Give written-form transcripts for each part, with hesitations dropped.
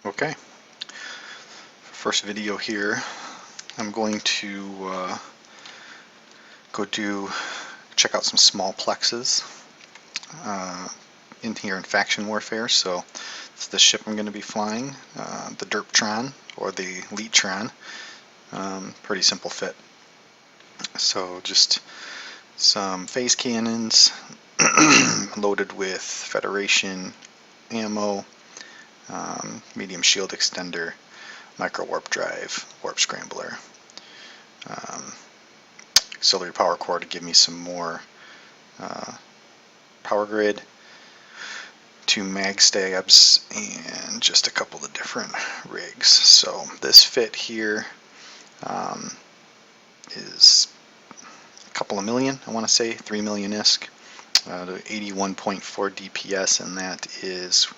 Okay, first video here, I'm going to check out some small plexes in here in faction warfare. So it's the ship I'm going to be flying, the Derptron or the Leetron. Pretty simple fit. So just some phase cannons loaded with Federation ammo, medium shield extender, micro warp drive, warp scrambler, auxiliary power core to give me some more power grid, 2 mag stabs, and just a couple of different rigs. So this fit here is a couple of million, I want to say 3 million ISK, 81.4 DPS, and that is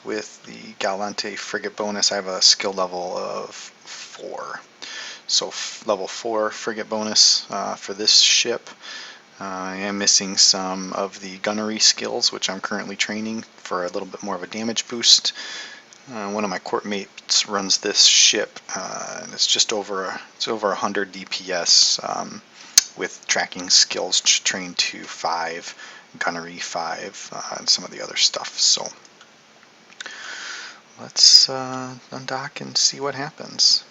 with the Galante frigate bonus. I have a skill level of 4. So level 4 frigate bonus for this ship. I am missing some of the gunnery skills, which I'm currently training for a little bit more of a damage boost. One of my court mates runs this ship, and it's just over 100 DPS with tracking skills trained to 5, gunnery 5, and some of the other stuff. So let's undock and see what happens.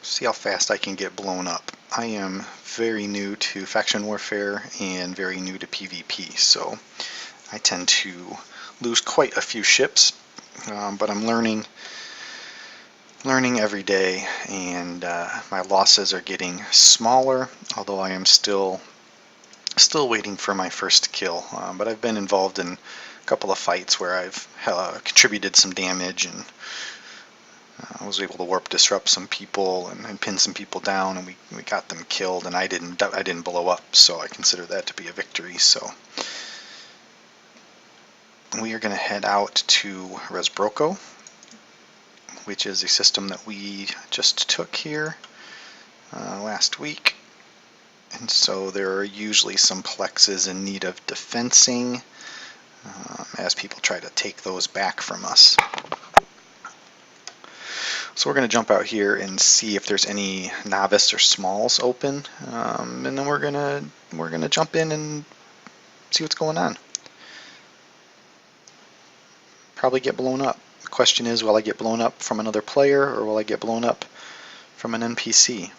See how fast I can get blown up. I am very new to faction warfare and very new to PvP, so I tend to lose quite a few ships, but I'm learning every day, and my losses are getting smaller, although I am still waiting for my first kill. But I've been involved in a couple of fights where I've contributed some damage, and I was able to warp disrupt some people and pin some people down, and we got them killed, and I didn't blow up, so I consider that to be a victory. So we are going to head out to Resbroco, which is a system that we just took here last week. And so there are usually some plexes in need of defensing as people try to take those back from us. So we're going to jump out here and see if there's any novice or smalls open, and then we're gonna jump in and see what's going on. Probably get blown up. The question is, will I get blown up from another player, or will I get blown up from an NPC?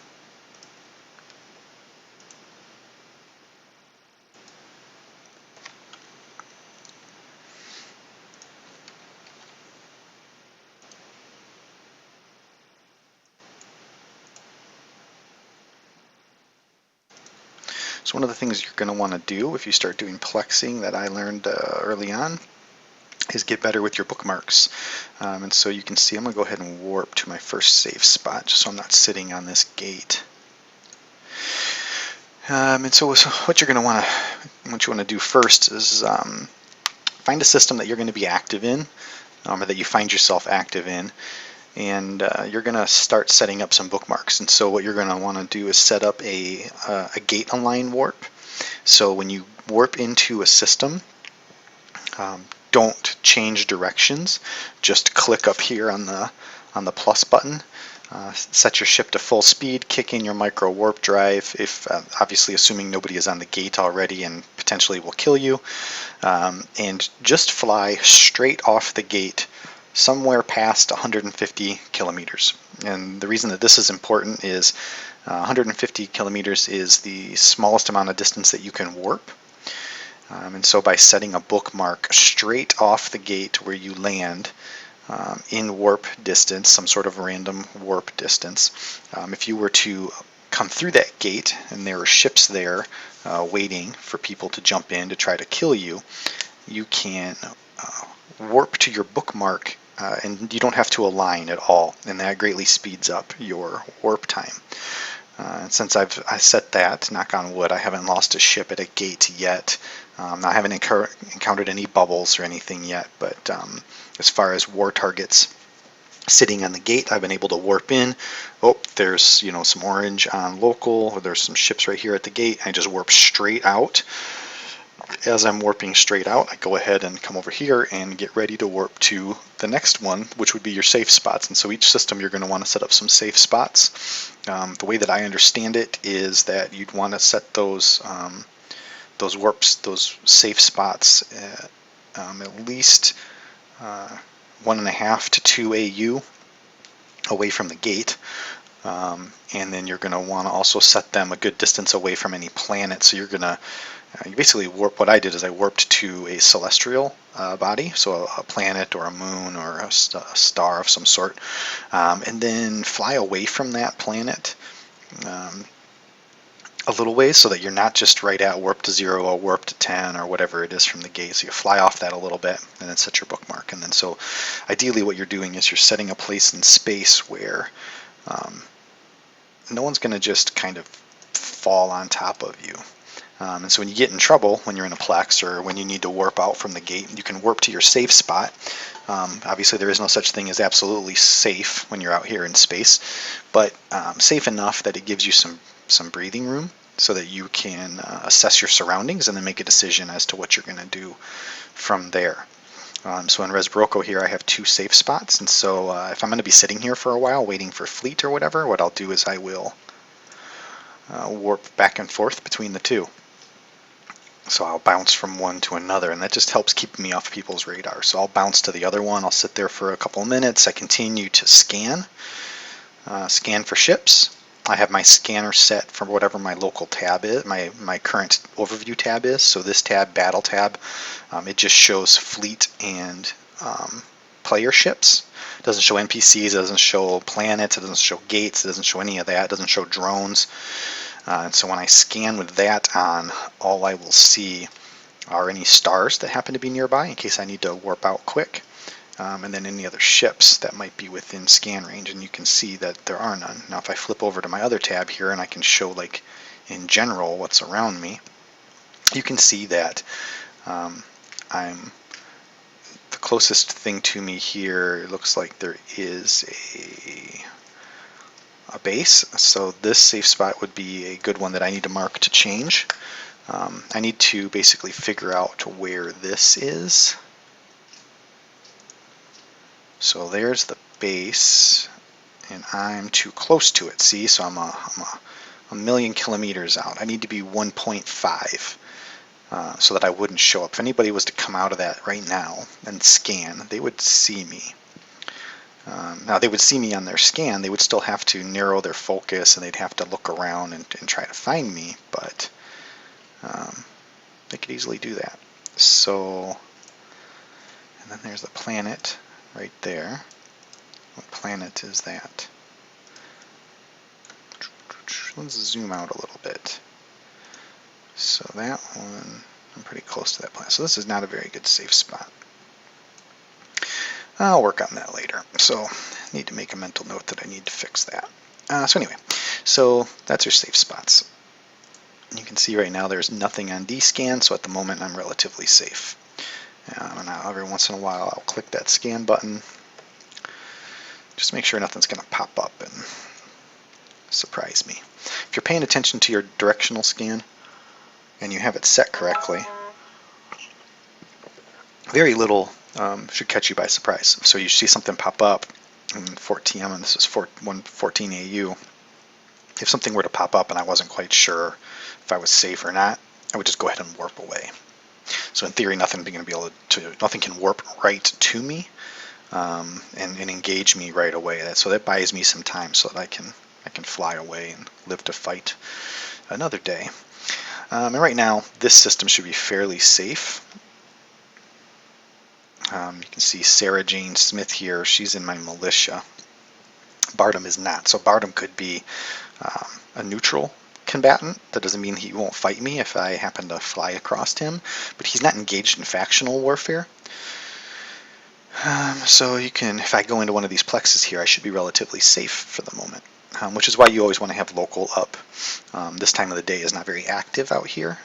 So one of the things you're going to want to do if you start doing plexing that I learned early on is get better with your bookmarks. And so you can see I'm going to go ahead and warp to my first safe spot just so I'm not sitting on this gate. And so what you want to do first is find a system that you're going to be active in, or that you find yourself active in, and you're going to start setting up some bookmarks. And so what you're going to want to do is set up a gate align warp. So when you warp into a system, don't change directions. Just click up here on the plus button. Set your ship to full speed, kick in your micro warp drive, if obviously assuming nobody is on the gate already and potentially will kill you, and just fly straight off the gate somewhere past 150 kilometers. And the reason that this is important is 150 kilometers is the smallest amount of distance that you can warp. And so by setting a bookmark straight off the gate where you land, in warp distance, some sort of random warp distance, if you were to come through that gate and there are ships there waiting for people to jump in to try to kill you, you can warp to your bookmark, and you don't have to align at all, and that greatly speeds up your warp time. And since I set that, knock on wood, I haven't lost a ship at a gate yet. I haven't encountered any bubbles or anything yet, but as far as war targets sitting on the gate, I've been able to warp in. Oh, there's some orange on local, or there's some ships right here at the gate. I just warp straight out. As I'm warping straight out, I go ahead and come over here and get ready to warp to the next one, which would be your safe spots. And so each system you're going to want to set up some safe spots. The way that I understand it is that you'd want to set those warps, those safe spots at least 1.5 to 2 AU away from the gate. And then you're going to want to also set them a good distance away from any planet. So you're going to you basically warp. What I did is I warped to a celestial body, so a planet or a moon or a star of some sort, and then fly away from that planet a little ways, so that you're not just right at warp to 0 or warp to 10 or whatever it is from the gate. So you fly off that a little bit and then set your bookmark. And then so ideally what you're doing is you're setting a place in space where no one's going to just kind of fall on top of you. And so when you get in trouble, when you're in a Plex or when you need to warp out from the gate, you can warp to your safe spot. Obviously there is no such thing as absolutely safe when you're out here in space, but safe enough that it gives you some breathing room so that you can assess your surroundings and then make a decision as to what you're going to do from there. So in Res Barocco here I have 2 safe spots, and so if I'm going to be sitting here for a while waiting for fleet or whatever, what I'll do is I will warp back and forth between the 2. So I'll bounce from one to another, and that just helps keep me off people's radar. So I'll bounce to the other one, I'll sit there for a couple of minutes, I continue to scan for ships. I have my scanner set for whatever my local tab is, my current overview tab is. So this tab, battle tab, it just shows fleet and player ships. It doesn't show NPCs, it doesn't show planets, it doesn't show gates, it doesn't show any of that, it doesn't show drones. And so when I scan with that on, all I will see are any stars that happen to be nearby in case I need to warp out quick, and then any other ships that might be within scan range, and you can see that there are none. Now if I flip over to my other tab here and I can show like in general what's around me, you can see that I'm the closest thing to me here. It looks like there is a base, so this safe spot would be a good one that I need to mark to change. I need to basically figure out where this is. So there's the base, and I'm too close to it. See, so I'm a million kilometers out. I need to be 1.5 so that I wouldn't show up. If anybody was to come out of that right now and scan, they would see me. Now they would see me on their scan, they would still have to narrow their focus and they'd have to look around and try to find me, but they could easily do that. So, and then there's the planet right there. What planet is that? Let's zoom out a little bit. So that one, I'm pretty close to that planet. So this is not a very good safe spot. I'll work on that later. So I need to make a mental note that I need to fix that. So anyway, so that's your safe spots. You can see right now there's nothing on D-scan, so at the moment I'm relatively safe. And now every once in a while I'll click that scan button, just make sure nothing's going to pop up and surprise me. If you're paying attention to your directional scan and you have it set correctly, very little should catch you by surprise. So you see something pop up in 4TM, and this is 114 AU. If something were to pop up and I wasn't quite sure if I was safe or not, I would just go ahead and warp away. So in theory, nothing can warp right to me and engage me right away. So that buys me some time so that I can fly away and live to fight another day. And right now, this system should be fairly safe. You can see Sarah Jane Smith here. She's in my militia. Bartum is not. So Bartum could be a neutral combatant. That doesn't mean he won't fight me if I happen to fly across him, but he's not engaged in factional warfare. So you can, if I go into one of these plexes here, I should be relatively safe for the moment. which is why you always want to have local up. This time of the day is not very active out here,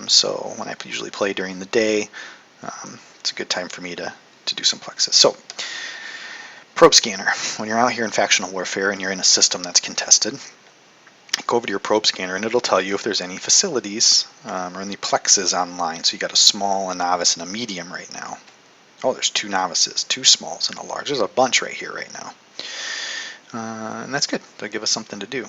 so when I usually play during the day, it's a good time for me to do some plexes. So, probe scanner. When you're out here in factional warfare and you're in a system that's contested, go over to your probe scanner and it'll tell you if there's any facilities or any plexes online. So you got a small, a novice, and a medium right now. Oh, there's 2 novices, 2 smalls, and a large. There's a bunch right here right now. And that's good. They'll give us something to do.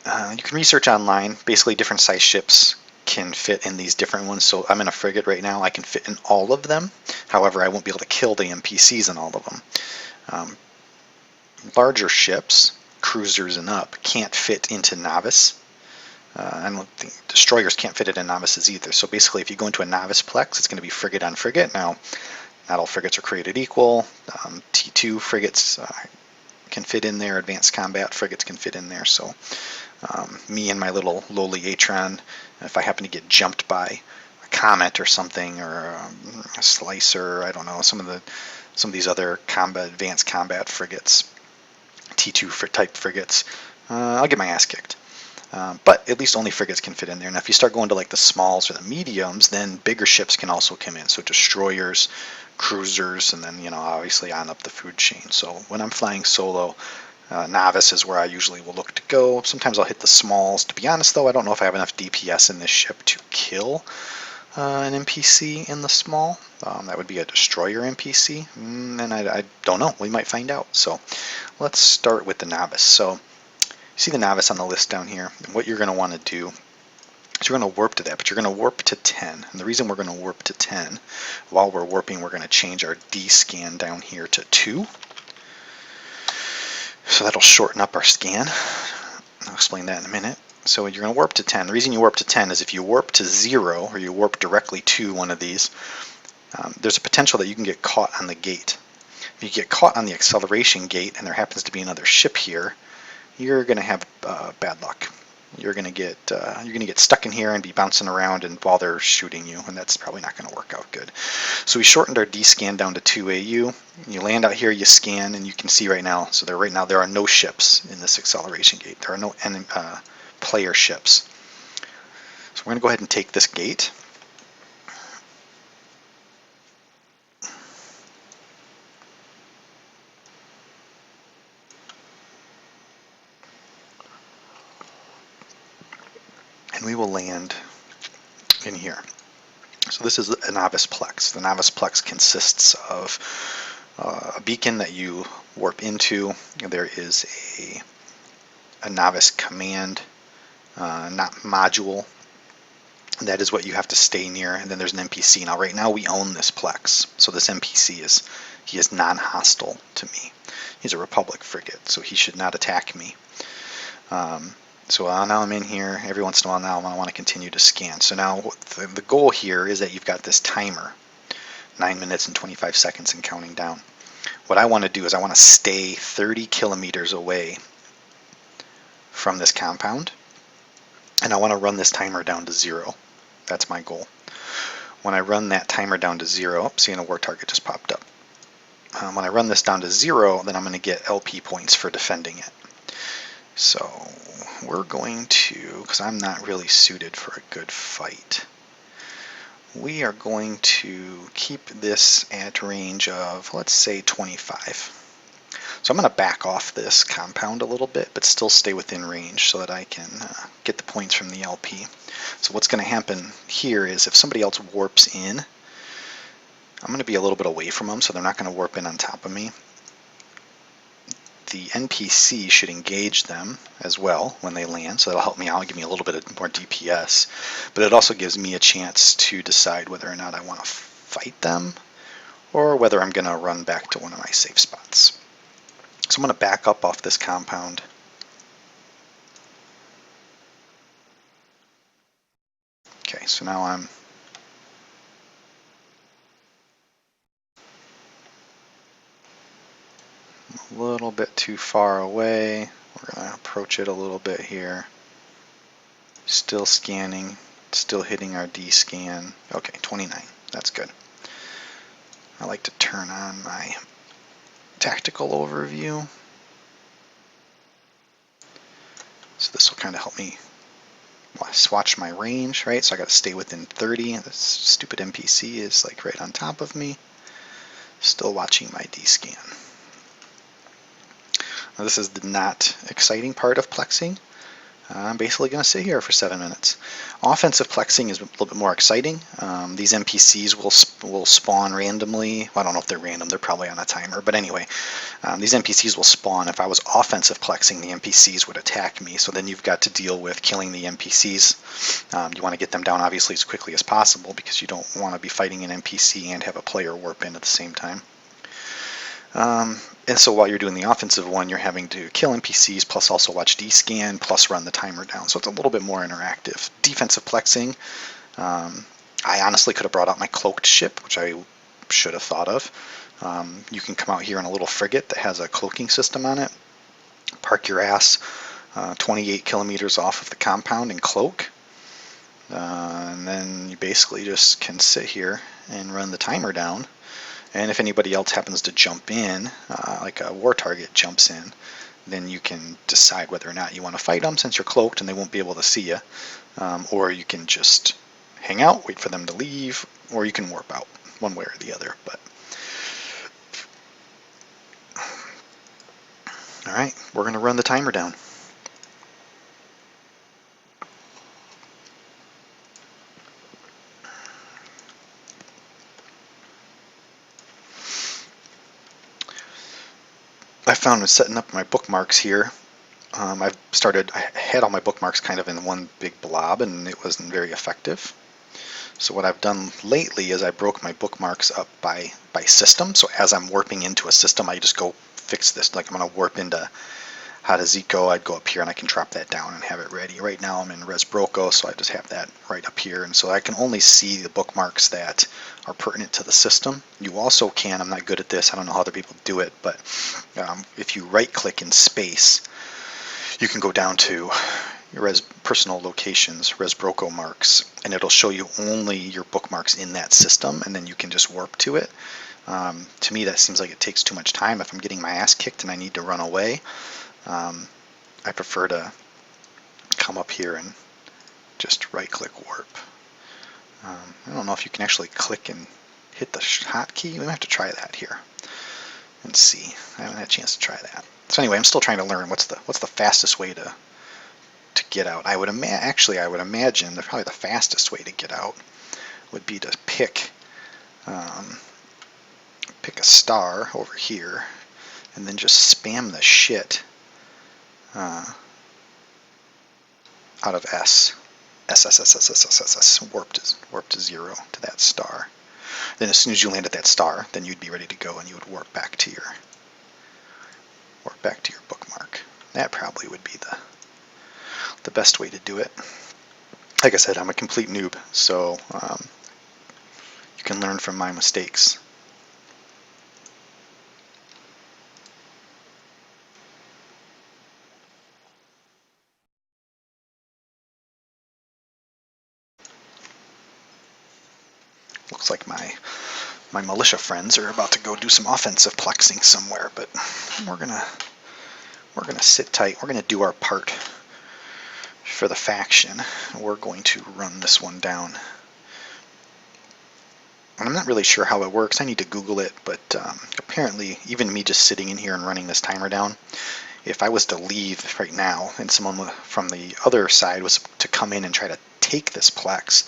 You can research online. Basically, different size ships can fit in these different ones. So I'm in a frigate right now. I can fit in all of them. However, I won't be able to kill the NPCs in all of them. Larger ships, cruisers and up, can't fit into novice. I don't think destroyers can't fit it in novices either. So basically, if you go into a novice plex, it's going to be frigate on frigate. Now, not all frigates are created equal. T2 frigates can fit in there. Advanced combat frigates can fit in there. So me and my little lowly Atron, if I happen to get jumped by a comet or something, or a slicer, I don't know, some of these other advanced combat frigates, T2 type frigates, I'll get my ass kicked. But at least only frigates can fit in there. Now, if you start going to like the smalls or the mediums, then bigger ships can also come in. So destroyers, cruisers, and then, obviously on up the food chain. So when I'm flying solo, novice is where I usually will look to go. Sometimes I'll hit the smalls. To be honest, though, I don't know if I have enough DPS in this ship to kill an NPC in the small. That would be a destroyer NPC, and I don't know. We might find out. So let's start with the novice. So you see the novice on the list down here, and what you're going to want to do is you're going to warp to that, but you're going to warp to 10. And the reason we're going to warp to 10, while we're warping, we're going to change our D scan down here to 2. So that'll shorten up our scan. I'll explain that in a minute. So you're going to warp to 10. The reason you warp to 10 is if you warp to 0, or you warp directly to one of these, there's a potential that you can get caught on the gate. If you get caught on the acceleration gate and there happens to be another ship here, you're going to have bad luck. You're going to get stuck in here and be bouncing around and while they're shooting you, and that's probably not going to work out good. So we shortened our D scan down to 2 AU. You land out here, you scan, and you can see right now. So right now there are no ships in this acceleration gate. There are no player ships. So we're going to go ahead and take this gate. And we will land in here. So this is a novice plex. The novice plex consists of a beacon that you warp into. There is a novice command, not module. That is what you have to stay near. And then there's an NPC. Now right now we own this plex. So this NPC is non-hostile to me. He's a Republic frigate, so he should not attack me. So now I'm in here. Every once in a while now I want to continue to scan. So now the goal here is that you've got this timer, 9 minutes and 25 seconds and counting down. What I want to do is I want to stay 30 kilometers away from this compound, and I want to run this timer down to 0. That's my goal. When I run that timer down to 0, seeing a war target just popped up. When I run this down to 0, then I'm going to get LP points for defending it. So we're going to, because I'm not really suited for a good fight, we are going to keep this at range of, let's say, 25. So I'm going to back off this compound a little bit, but still stay within range so that I can get the points from the LP. So what's going to happen here is if somebody else warps in, I'm going to be a little bit away from them, so they're not going to warp in on top of me. The NPC should engage them as well when they land, so that'll help me out, give me a little bit more DPS. But it also gives me a chance to decide whether or not I want to fight them or whether I'm going to run back to one of my safe spots. So I'm going to back up off this compound. Okay, so now I'm a little bit too far away. We're going to approach it a little bit here. Still scanning, still hitting our D scan. Okay, 29. That's good. I like to turn on my tactical overview. So this will kind of help me swatch my range, right? So I got to stay within 30. This stupid NPC is like right on top of me. Still watching my D-scan. Now this is the not exciting part of plexing. I'm basically going to sit here for 7 minutes. Offensive plexing is a little bit more exciting. These NPCs will spawn randomly. Well, I don't know if they're random, they're probably on a timer, but anyway, these NPCs will spawn. If I was offensive plexing, the NPCs would attack me, so then you've got to deal with killing the NPCs. You want to get them down obviously as quickly as possible because you don't want to be fighting an NPC and have a player warp in at the same time. And so while you're doing the offensive one, you're having to kill NPCs, plus also watch D-scan, plus run the timer down. So it's a little bit more interactive. Defensive plexing, I honestly could have brought out my cloaked ship, which I should have thought of. You can come out here in a little frigate that has a cloaking system on it, park your ass 28 kilometers off of the compound and cloak. And then you basically just can sit here and run the timer down. And if anybody else happens to jump in, like a war target jumps in, then you can decide whether or not you want to fight them since you're cloaked and they won't be able to see you. Or you can just hang out, wait for them to leave, or you can warp out, one way or the other. But all right, we're going to run the timer down. I found with setting up my bookmarks here, I had all my bookmarks kind of in one big blob and it wasn't very effective. So what I've done lately is I broke my bookmarks up by system. So as I'm warping into a system, I just go fix this. Like I'm going to warp into How Does It Go? I'd go up here and I can drop that down and have it ready. Right now I'm in Res Broco, so I just have that right up here. And so I can only see the bookmarks that are pertinent to the system. You also can, I'm not good at this, I don't know how other people do it, but if you right click in space, you can go down to your personal locations, Res Broco marks, and it'll show you only your bookmarks in that system, and then you can just warp to it. To me that seems like it takes too much time. If I'm getting my ass kicked and I need to run away, I prefer to come up here and just right click warp. I don't know if you can actually click and hit the hotkey. We might have to try that here and see. I haven't had a chance to try that. So anyway, I'm still trying to learn what's the fastest way to get out. I would imagine that probably the fastest way to get out would be to pick a star over here and then just spam the shit out of S. Warp to 0 to that star. Then as soon as you land at that star, then you'd be ready to go and you would warp back to your bookmark. That probably would be the best way to do it. Like I said, I'm a complete noob, so you can learn from my mistakes. Looks like my militia friends are about to go do some offensive plexing somewhere, but we're gonna sit tight. We're gonna do our part for the faction. We're going to run this one down. And I'm not really sure how it works. I need to Google it, but apparently even me just sitting in here and running this timer down, if I was to leave right now and someone from the other side was to come in and try to take this plex,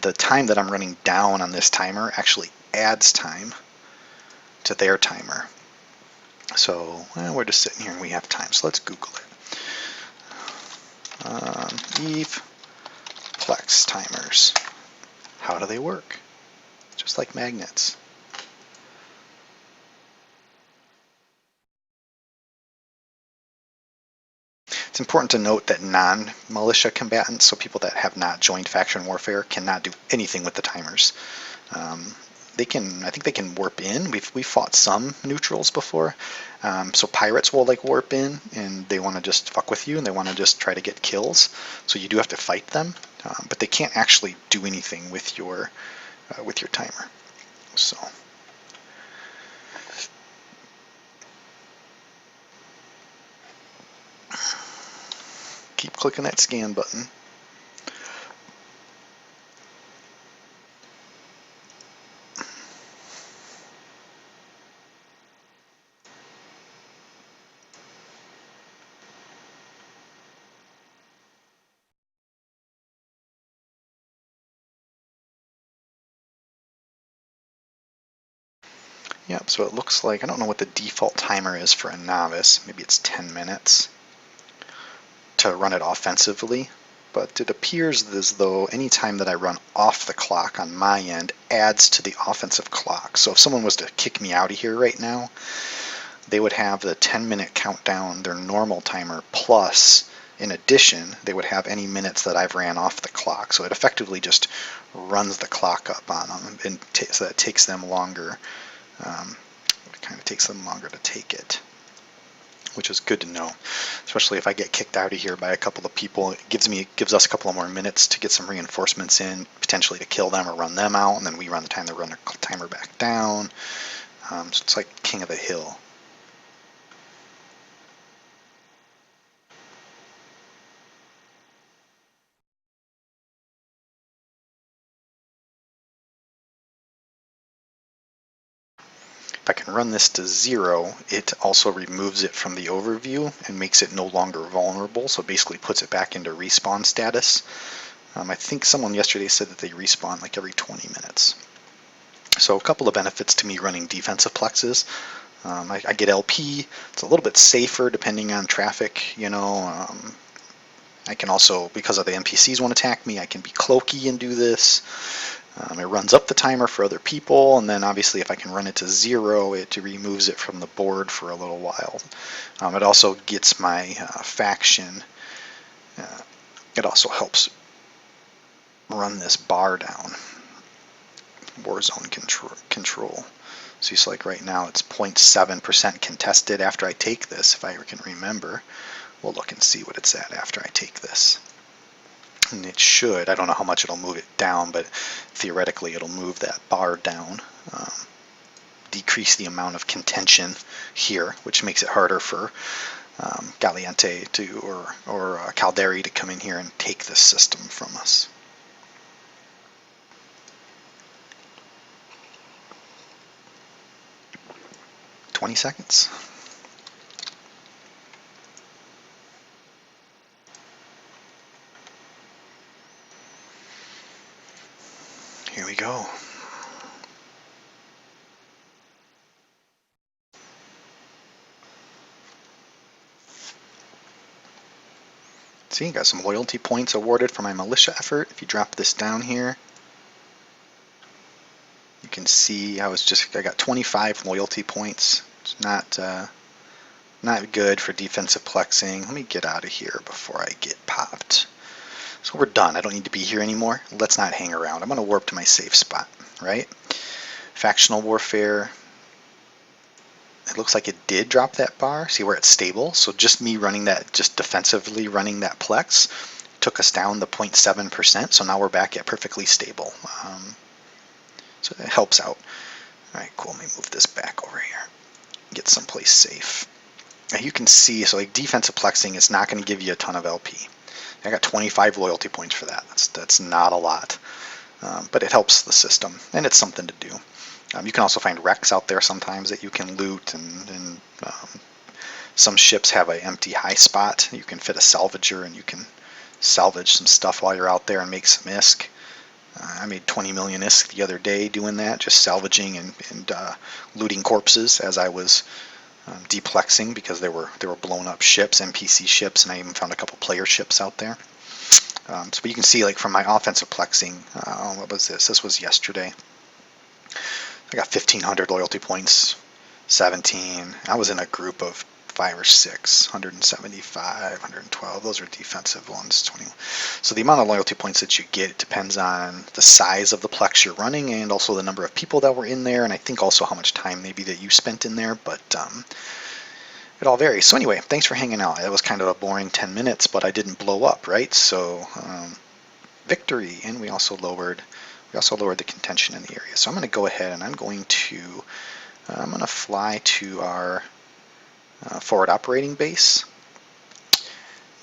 the time that I'm running down on this timer actually adds time to their timer. So we're just sitting here and we have time, so let's Google it. Eve Plex timers. How do they work? Just like magnets. It's important to note that non-militia combatants, so people that have not joined faction warfare, cannot do anything with the timers. I think they can warp in. We've fought some neutrals before. So pirates will like warp in and they want to just fuck with you and they want to just try to get kills. So you do have to fight them, but they can't actually do anything with your timer. So Keep clicking that scan button. Yep, so it looks like, I don't know what the default timer is for a novice. Maybe it's 10 minutes to run it offensively. But it appears as though any time that I run off the clock on my end adds to the offensive clock. So if someone was to kick me out of here right now, they would have the 10-minute countdown, their normal timer, plus, in addition, they would have any minutes that I've ran off the clock. So it effectively just runs the clock up on them, and so that takes them longer. It kind of takes them longer to take it, which is good to know, especially if I get kicked out of here by a couple of people. It gives us a couple of more minutes to get some reinforcements in, potentially to kill them or run them out, and then we run the time to run the timer back down. So it's like king of the hill. If I can run this to 0, it also removes it from the overview and makes it no longer vulnerable, so basically puts it back into respawn status. I think someone yesterday said that they respawn like every 20 minutes. So a couple of benefits to me running defensive plexes. I get LP. It's a little bit safer depending on traffic, you know. I can also, because of the NPCs won't attack me, I can be cloaky and do this. It runs up the timer for other people, and then obviously if I can run it to 0, it removes it from the board for a little while. It also gets my faction. It also helps run this bar down. Warzone control. So it's like right now it's 0.7% contested after I take this, if I can remember. We'll look and see what it's at after I take this. And it should, I don't know how much it'll move it down, but theoretically it'll move that bar down, decrease the amount of contention here, which makes it harder for Galiente or Calderi to come in here and take this system from us. $20 seconds. Here we go. See, got some loyalty points awarded for my militia effort. If you drop this down here, you can see I got 25 loyalty points. It's not good for defensive plexing. Let me get out of here before I get popped. So we're done. I don't need to be here anymore. Let's not hang around. I'm going to warp to my safe spot, right? Factional warfare. It looks like it did drop that bar. See where it's stable? So just me running that, just defensively running that plex took us down the 0.7%. So now we're back at perfectly stable. So it helps out. All right, cool. Let me move this back over here. Get someplace safe. Now you can see, so like defensive plexing is not going to give you a ton of LP. I got 25 loyalty points for that. That's not a lot, but it helps the system, and it's something to do. You can also find wrecks out there sometimes that you can loot, and some ships have an empty high spot. You can fit a salvager, and you can salvage some stuff while you're out there and make some ISK. I made 20 million ISK the other day doing that, just salvaging and looting corpses as I was deplexing, because they were blown up ships, NPC ships, and I even found a couple player ships out there. So you can see, like, from my offensive plexing, what was this? This was yesterday. I got 1,500 loyalty points, 17. I was in a group of 5 or 6, 175, 112. Those are defensive ones, 21. So the amount of loyalty points that you get depends on the size of the plex you're running, and also the number of people that were in there, and I think also how much time maybe that you spent in there, but it all varies. So anyway, thanks for hanging out. It was kind of a boring 10 minutes, but I didn't blow up, right? So victory, and we also lowered the contention in the area. So I'm going to go ahead and I'm going to fly to our forward operating base,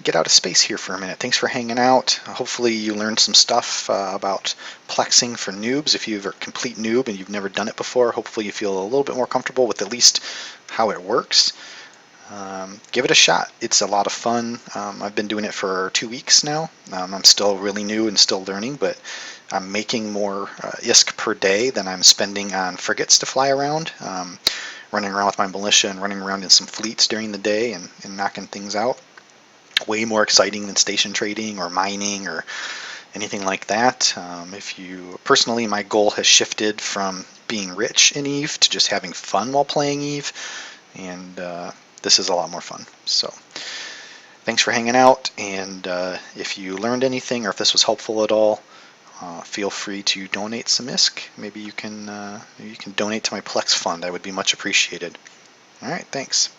get out of space here for a minute. Thanks for hanging out. Hopefully you learned some stuff about plexing for noobs. If you're a complete noob and you've never done it before, hopefully you feel a little bit more comfortable with at least how it works. Give it a shot. It's a lot of fun. I've been doing it for 2 weeks now. I'm still really new and still learning, but I'm making more ISK per day than I'm spending on frigates to fly around. Running around with my militia and running around in some fleets during the day and knocking things out. Way more exciting than station trading or mining or anything like that. Personally, my goal has shifted from being rich in EVE to just having fun while playing EVE, and this is a lot more fun. So thanks for hanging out, and if you learned anything or if this was helpful at all, feel free to donate some ISK. Maybe you can donate to my Plex fund. I would be much appreciated. All right, thanks.